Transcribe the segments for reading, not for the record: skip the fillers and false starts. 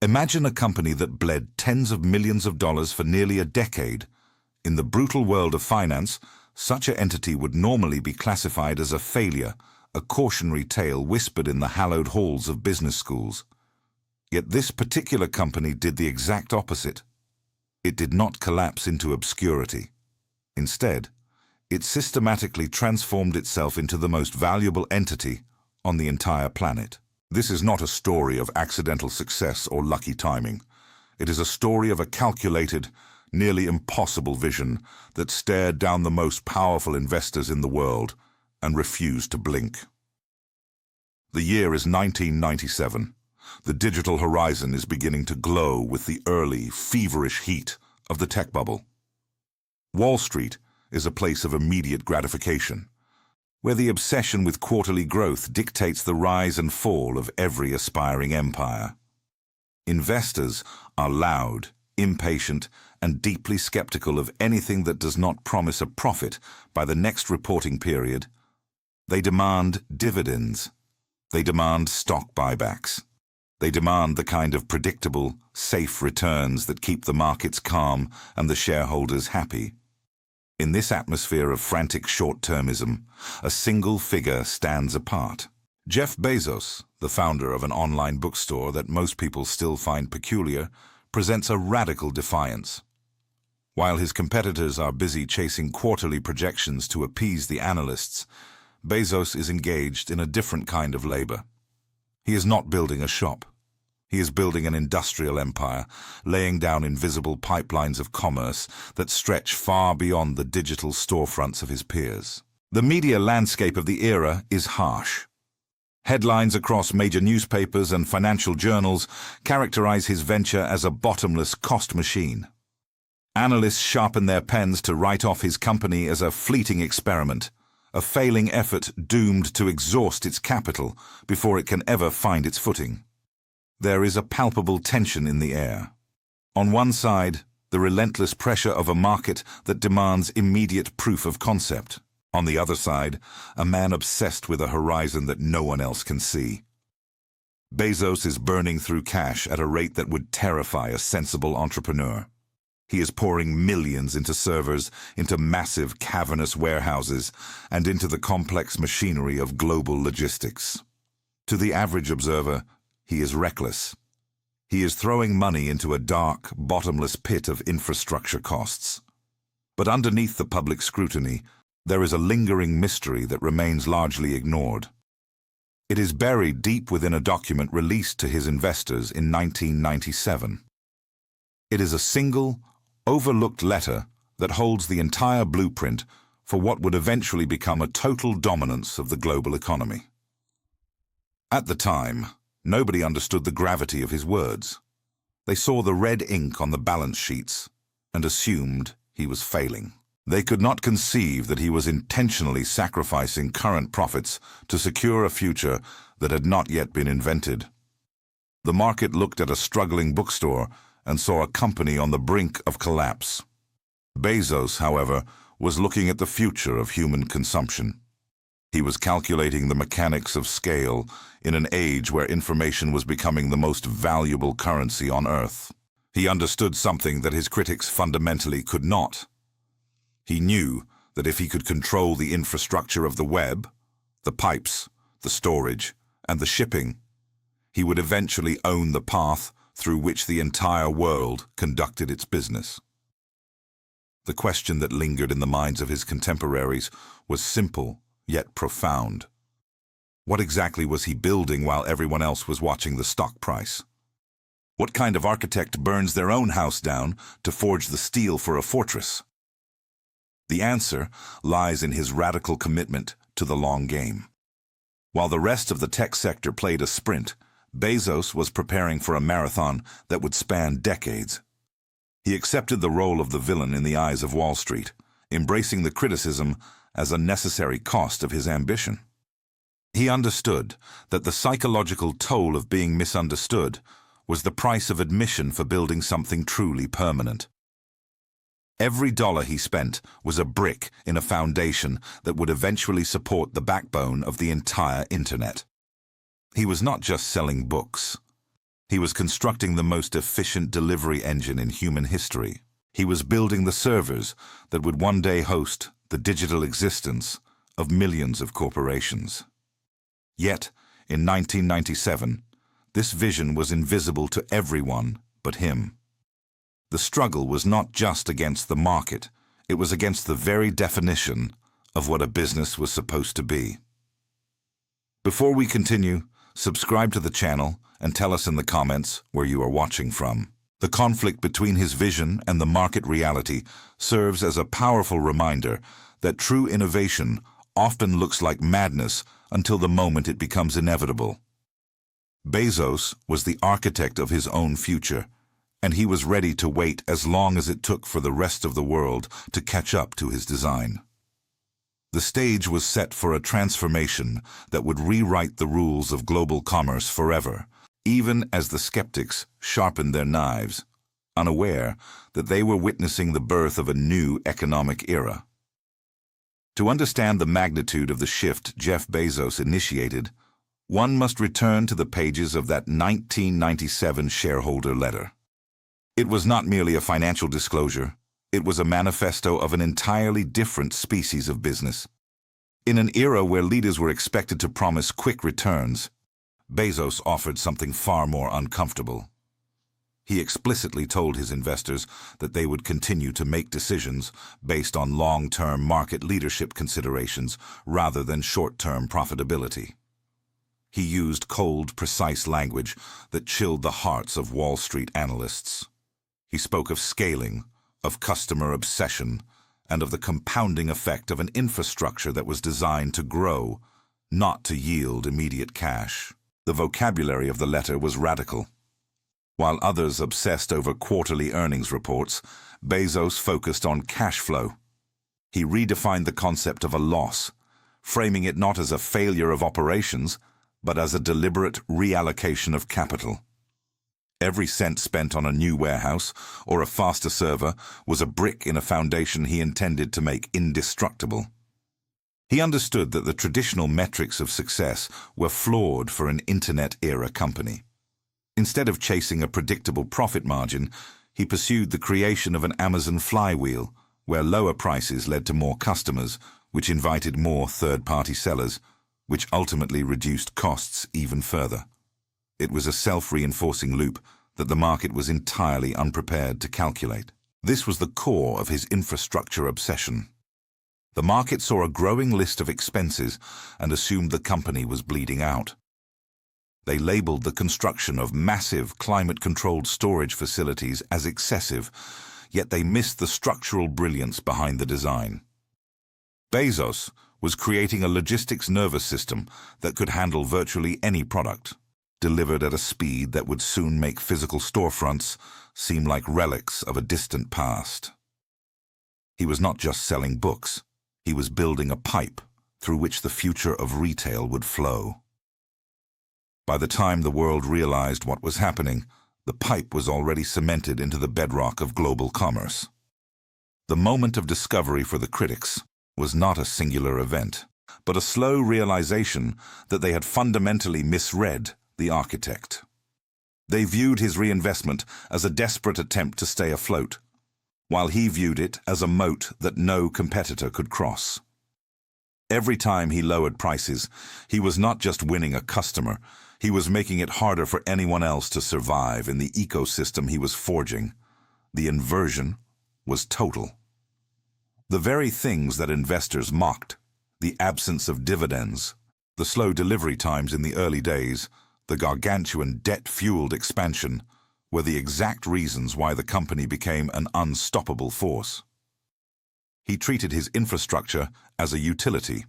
Imagine a company that bled tens of millions of dollars for nearly a decade. In the brutal world of finance, such an entity would normally be classified as a failure, a cautionary tale whispered in the hallowed halls of business schools. Yet this particular company did the exact opposite. It did not collapse into obscurity. Instead, it systematically transformed itself into the most valuable entity on the entire planet. This is not a story of accidental success or lucky timing. It is a story of a calculated, nearly impossible vision that stared down the most powerful investors in the world and refused to blink. The year is 1997. The digital horizon is beginning to glow with the early, feverish heat of the tech bubble. Wall Street is a place of immediate gratification, where the obsession with quarterly growth dictates the rise and fall of every aspiring empire. Investors are loud, impatient, and deeply skeptical of anything that does not promise a profit by the next reporting period. They demand dividends. They demand stock buybacks. They demand the kind of predictable, safe returns that keep the markets calm and the shareholders happy. In this atmosphere of frantic short-termism, a single figure stands apart. Jeff Bezos, the founder of an online bookstore that most people still find peculiar, presents a radical defiance. While his competitors are busy chasing quarterly projections to appease the analysts, Bezos is engaged in a different kind of labor. He is not building a shop. He is building an industrial empire, laying down invisible pipelines of commerce that stretch far beyond the digital storefronts of his peers. The media landscape of the era is harsh. Headlines across major newspapers and financial journals characterize his venture as a bottomless cost machine. Analysts sharpen their pens to write off his company as a fleeting experiment, a failing effort doomed to exhaust its capital before it can ever find its footing. There is a palpable tension in the air. On one side, the relentless pressure of a market that demands immediate proof of concept. On the other side, a man obsessed with a horizon that no one else can see. Bezos is burning through cash at a rate that would terrify a sensible entrepreneur. He is pouring millions into servers, into massive cavernous warehouses, and into the complex machinery of global logistics. To the average observer, he is reckless. He is throwing money into a dark, bottomless pit of infrastructure costs. But underneath the public scrutiny, there is a lingering mystery that remains largely ignored. It is buried deep within a document released to his investors in 1997. It is a single, overlooked letter that holds the entire blueprint for what would eventually become a total dominance of the global economy. At the time, nobody understood the gravity of his words. They saw the red ink on the balance sheets and assumed he was failing. They could not conceive that he was intentionally sacrificing current profits to secure a future that had not yet been invented. The market looked at a struggling bookstore and saw a company on the brink of collapse. Bezos, however, was looking at the future of human consumption. He was calculating the mechanics of scale in an age where information was becoming the most valuable currency on Earth. He understood something that his critics fundamentally could not. He knew that if he could control the infrastructure of the web, the pipes, the storage, and the shipping, he would eventually own the path through which the entire world conducted its business. The question that lingered in the minds of his contemporaries was simple, yet profound. What exactly was he building while everyone else was watching the stock price? What kind of architect burns their own house down to forge the steel for a fortress? The answer lies in his radical commitment to the long game. While the rest of the tech sector played a sprint, Bezos was preparing for a marathon that would span decades. He accepted the role of the villain in the eyes of Wall Street, embracing the criticism as a necessary cost of his ambition. He understood that the psychological toll of being misunderstood was the price of admission for building something truly permanent. Every dollar he spent was a brick in a foundation that would eventually support the backbone of the entire internet. He was not just selling books. He was constructing the most efficient delivery engine in human history. He was building the servers that would one day host the digital existence of millions of corporations. Yet, in 1997, this vision was invisible to everyone but him. The struggle was not just against the market, it was against the very definition of what a business was supposed to be. Before we continue, subscribe to the channel and tell us in the comments where you are watching from. The conflict between his vision and the market reality serves as a powerful reminder that true innovation often looks like madness until the moment it becomes inevitable. Bezos was the architect of his own future, and he was ready to wait as long as it took for the rest of the world to catch up to his design. The stage was set for a transformation that would rewrite the rules of global commerce forever, even as the skeptics sharpened their knives, unaware that they were witnessing the birth of a new economic era. To understand the magnitude of the shift Jeff Bezos initiated, one must return to the pages of that 1997 shareholder letter. It was not merely a financial disclosure, it was a manifesto of an entirely different species of business. In an era where leaders were expected to promise quick returns, Bezos offered something far more uncomfortable. He explicitly told his investors that they would continue to make decisions based on long-term market leadership considerations rather than short-term profitability. He used cold, precise language that chilled the hearts of Wall Street analysts. He spoke of scaling, of customer obsession, and of the compounding effect of an infrastructure that was designed to grow, not to yield immediate cash. The vocabulary of the letter was radical. While others obsessed over quarterly earnings reports, Bezos focused on cash flow. He redefined the concept of a loss, framing it not as a failure of operations, but as a deliberate reallocation of capital. Every cent spent on a new warehouse or a faster server was a brick in a foundation he intended to make indestructible. He understood that the traditional metrics of success were flawed for an internet-era company. Instead of chasing a predictable profit margin, he pursued the creation of an Amazon Flywheel, where lower prices led to more customers, which invited more third-party sellers, which ultimately reduced costs even further. It was a self-reinforcing loop that the market was entirely unprepared to calculate. This was the core of his infrastructure obsession. The market saw a growing list of expenses and assumed the company was bleeding out. They labeled the construction of massive climate-controlled storage facilities as excessive, yet they missed the structural brilliance behind the design. Bezos was creating a logistics nervous system that could handle virtually any product, delivered at a speed that would soon make physical storefronts seem like relics of a distant past. He was not just selling books. He was building a pipe through which the future of retail would flow. By the time the world realized what was happening, the pipe was already cemented into the bedrock of global commerce. The moment of discovery for the critics was not a singular event, but a slow realization that they had fundamentally misread the architect. They viewed his reinvestment as a desperate attempt to stay afloat, while he viewed it as a moat that no competitor could cross. Every time he lowered prices, he was not just winning a customer, he was making it harder for anyone else to survive in the ecosystem he was forging. The inversion was total. The very things that investors mocked, the absence of dividends, the slow delivery times in the early days, the gargantuan debt-fueled expansion, were the exact reasons why the company became an unstoppable force. He treated his infrastructure as a utility.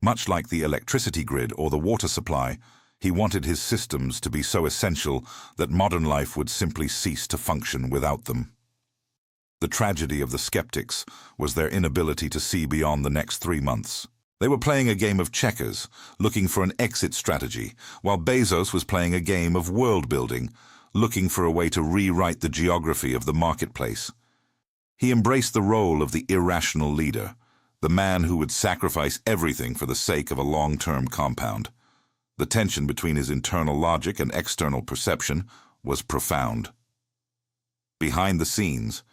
Much like the electricity grid or the water supply, he wanted his systems to be so essential that modern life would simply cease to function without them. The tragedy of the skeptics was their inability to see beyond the next 3 months. They were playing a game of checkers, looking for an exit strategy, while Bezos was playing a game of world-building, looking for a way to rewrite the geography of the marketplace. He embraced the role of the irrational leader, the man who would sacrifice everything for the sake of a long-term compound. The tension between his internal logic and external perception was profound. Behind the scenes,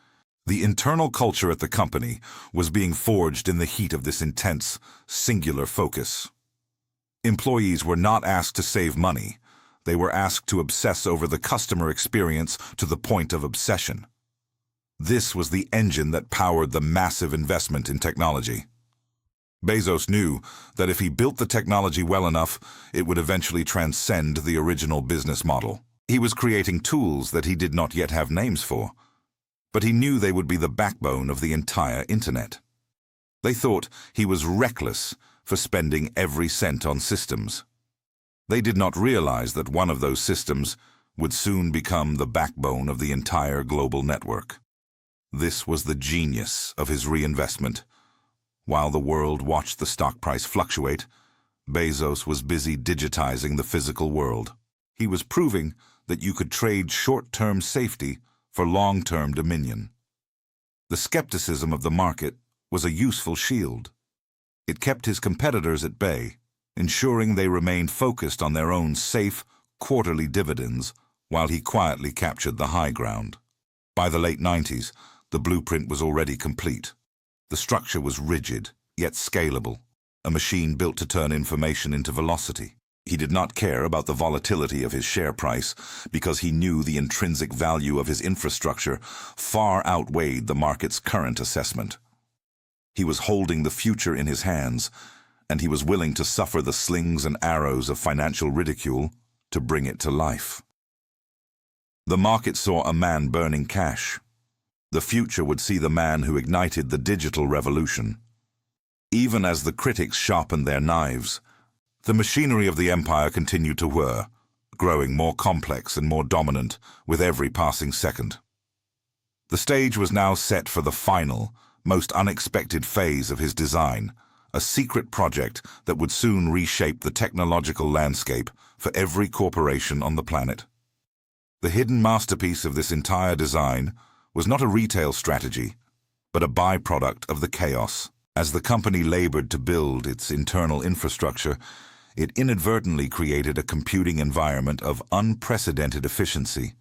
the internal culture at the company was being forged in the heat of this intense, singular focus. Employees were not asked to save money. They were asked to obsess over the customer experience to the point of obsession. This was the engine that powered the massive investment in technology. Bezos knew that if he built the technology well enough, it would eventually transcend the original business model. He was creating tools that he did not yet have names for, but he knew they would be the backbone of the entire internet. They thought he was reckless for spending every cent on systems. They did not realize that one of those systems would soon become the backbone of the entire global network. This was the genius of his reinvestment. While the world watched the stock price fluctuate, Bezos was busy digitizing the physical world. He was proving that you could trade short-term safety for long-term dominion. The skepticism of the market was a useful shield. It kept his competitors at bay, ensuring they remained focused on their own safe, quarterly dividends while he quietly captured the high ground. By the late 90s, the blueprint was already complete. The structure was rigid, yet scalable, a machine built to turn information into velocity. He did not care about the volatility of his share price because he knew the intrinsic value of his infrastructure far outweighed the market's current assessment. He was holding the future in his hands, and he was willing to suffer the slings and arrows of financial ridicule to bring it to life. The market saw a man burning cash. The future would see the man who ignited the digital revolution. Even as the critics sharpened their knives, the machinery of the empire continued to whir, growing more complex and more dominant with every passing second. The stage was now set for the final, most unexpected phase of his design, a secret project that would soon reshape the technological landscape for every corporation on the planet. The hidden masterpiece of this entire design was not a retail strategy, but a byproduct of the chaos. As the company labored to build its internal infrastructure, it inadvertently created a computing environment of unprecedented efficiency.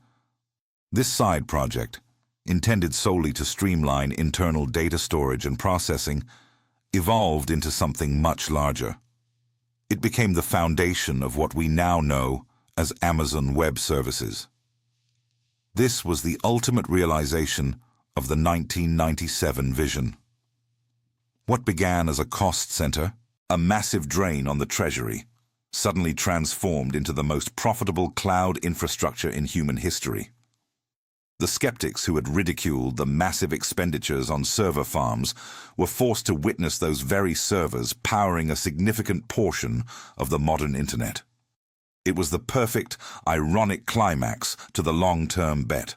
This side project, intended solely to streamline internal data storage and processing, evolved into something much larger. It became the foundation of what we now know as Amazon Web Services. This was the ultimate realization of the 1997 vision. What began as a cost center, a massive drain on the treasury, suddenly transformed into the most profitable cloud infrastructure in human history. The skeptics who had ridiculed the massive expenditures on server farms were forced to witness those very servers powering a significant portion of the modern internet. It was the perfect, ironic climax to the long-term bet.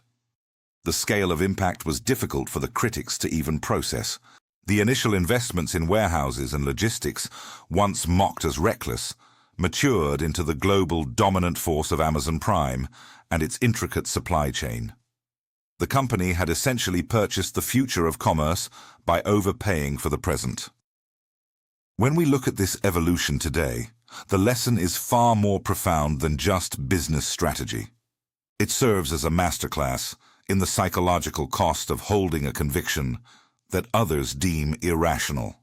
The scale of impact was difficult for the critics to even process. The initial investments in warehouses and logistics, once mocked as reckless, matured into the global dominant force of Amazon Prime and its intricate supply chain. The company had essentially purchased the future of commerce by overpaying for the present. When we look at this evolution today, the lesson is far more profound than just business strategy. It serves as a masterclass in the psychological cost of holding a conviction that others deem irrational.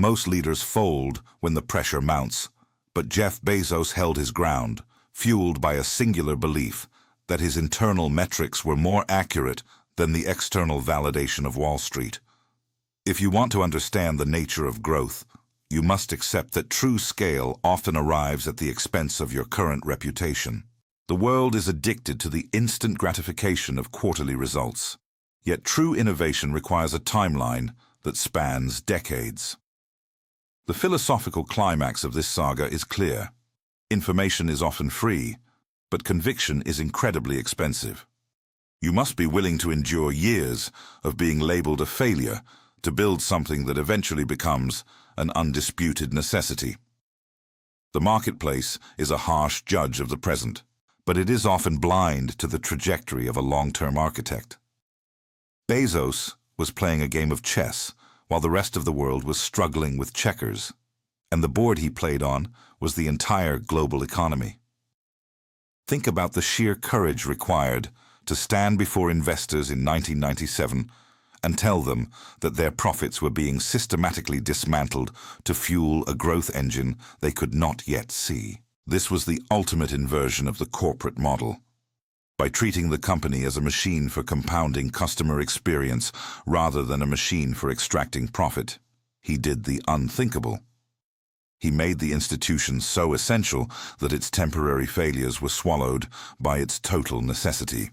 Most leaders fold when the pressure mounts, but Jeff Bezos held his ground, fueled by a singular belief that his internal metrics were more accurate than the external validation of Wall Street. If you want to understand the nature of growth, you must accept that true scale often arrives at the expense of your current reputation. The world is addicted to the instant gratification of quarterly results. Yet true innovation requires a timeline that spans decades. The philosophical climax of this saga is clear. Information is often free, but conviction is incredibly expensive. You must be willing to endure years of being labeled a failure to build something that eventually becomes an undisputed necessity. The marketplace is a harsh judge of the present, but it is often blind to the trajectory of a long-term architect. Bezos was playing a game of chess while the rest of the world was struggling with checkers. And the board he played on was the entire global economy. Think about the sheer courage required to stand before investors in 1997 and tell them that their profits were being systematically dismantled to fuel a growth engine they could not yet see. This was the ultimate inversion of the corporate model. By treating the company as a machine for compounding customer experience rather than a machine for extracting profit, he did the unthinkable. He made the institution so essential that its temporary failures were swallowed by its total necessity.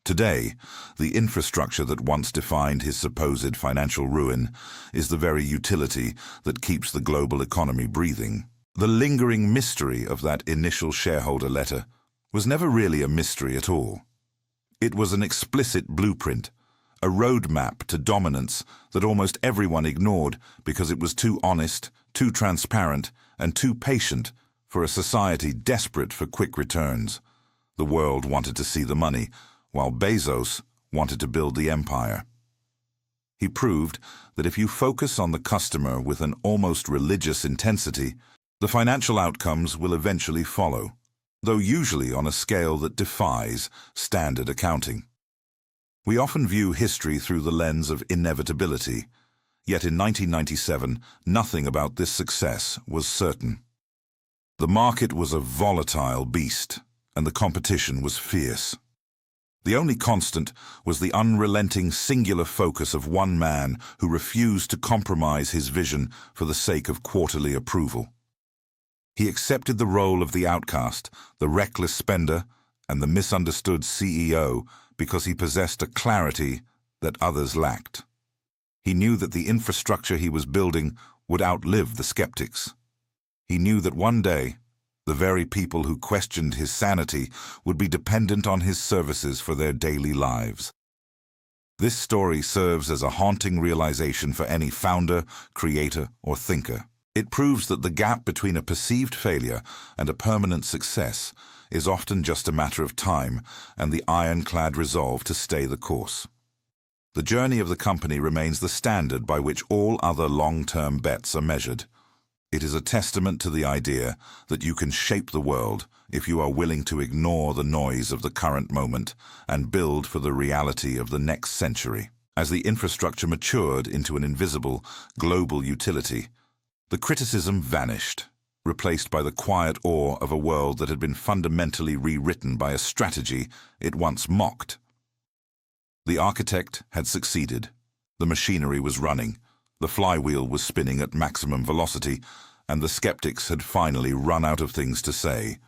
Today, the infrastructure that once defined his supposed financial ruin is the very utility that keeps the global economy breathing. The lingering mystery of that initial shareholder letter was never really a mystery at all. It was an explicit blueprint, a roadmap to dominance that almost everyone ignored because it was too honest, too transparent, and too patient for a society desperate for quick returns. The world wanted to see the money, while Bezos wanted to build the empire. He proved that if you focus on the customer with an almost religious intensity, the financial outcomes will eventually follow, though usually on a scale that defies standard accounting. We often view history through the lens of inevitability, yet in 1997, nothing about this success was certain. The market was a volatile beast, and the competition was fierce. The only constant was the unrelenting singular focus of one man who refused to compromise his vision for the sake of quarterly approval. He accepted the role of the outcast, the reckless spender, and the misunderstood CEO because he possessed a clarity that others lacked. He knew that the infrastructure he was building would outlive the skeptics. He knew that one day, the very people who questioned his sanity would be dependent on his services for their daily lives. This story serves as a haunting realization for any founder, creator, or thinker. It proves that the gap between a perceived failure and a permanent success is often just a matter of time and the ironclad resolve to stay the course. The journey of the company remains the standard by which all other long-term bets are measured. It is a testament to the idea that you can shape the world if you are willing to ignore the noise of the current moment and build for the reality of the next century. As the infrastructure matured into an invisible, global utility, the criticism vanished, replaced by the quiet awe of a world that had been fundamentally rewritten by a strategy it once mocked. The architect had succeeded. The machinery was running. The flywheel was spinning at maximum velocity, and the skeptics had finally run out of things to say.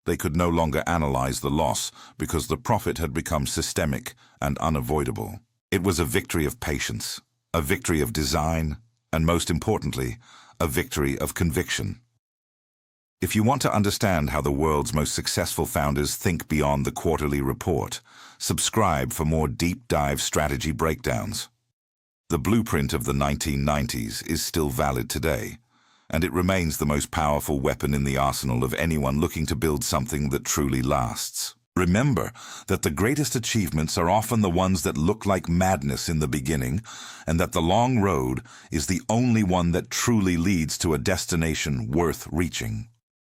They could no longer analyze the loss because the profit had become systemic and unavoidable. It was a victory of patience, a victory of design, and most importantly, a victory of conviction. If you want to understand how the world's most successful founders think beyond the quarterly report, subscribe for more deep-dive strategy breakdowns. The blueprint of the 1990s is still valid today, and it remains the most powerful weapon in the arsenal of anyone looking to build something that truly lasts. Remember that the greatest achievements are often the ones that look like madness in the beginning, and that the long road is the only one that truly leads to a destination worth reaching.